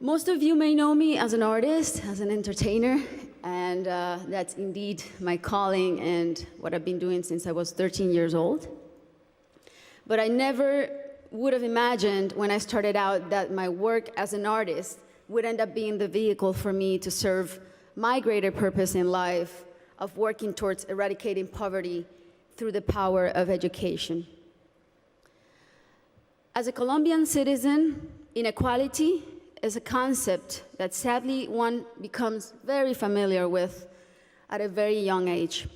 Most of you may know me as an artist, as an entertainer, and that's indeed my calling and what I've been doing since I was 13 years old. But I never would have imagined when I started out that my work as an artist would end up being the vehicle for me to serve my greater purpose in life of working towards eradicating poverty through the power of education. As a Colombian citizen, inequality is a concept that sadly one becomes very familiar with at a very young age.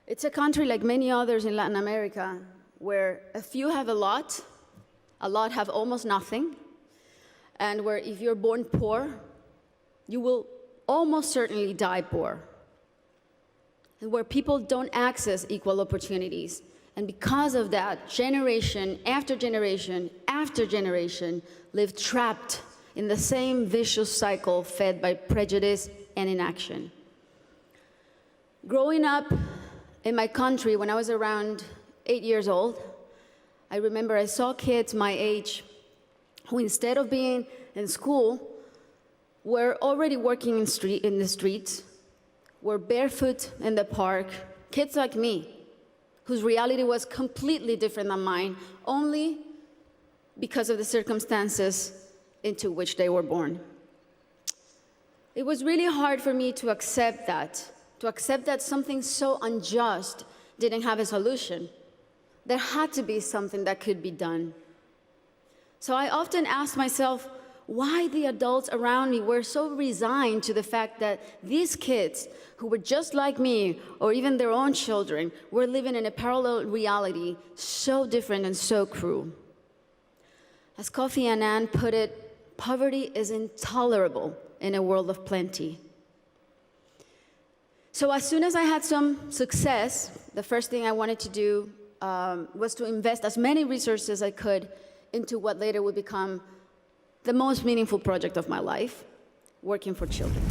It's a country like many others in Latin America where a few have a lot have almost nothing, and where if you're born poor, you will almost certainly die poor, and where people don't access equal opportunities. And because of that, generation after generation after generation live trapped in the same vicious cycle fed by prejudice and inaction. Growing up in my country when I was around 8 years old, I remember I saw kids my age who, instead of being in school, were already working in the streets, were barefoot in the park, kids like me, whose reality was completely different than mine, only because of the circumstances into which they were born. It was really hard for me to accept that something so unjust didn't have a solution. There had to be something that could be done. So I often asked myself why the adults around me were so resigned to the fact that these kids, who were just like me, or even their own children, were living in a parallel reality so different and so cruel. As Kofi Annan put it, poverty is intolerable in a world of plenty. So as soon as I had some success, the first thing I wanted to do was to invest as many resources as I could into what later would become the most meaningful project of my life, working for children.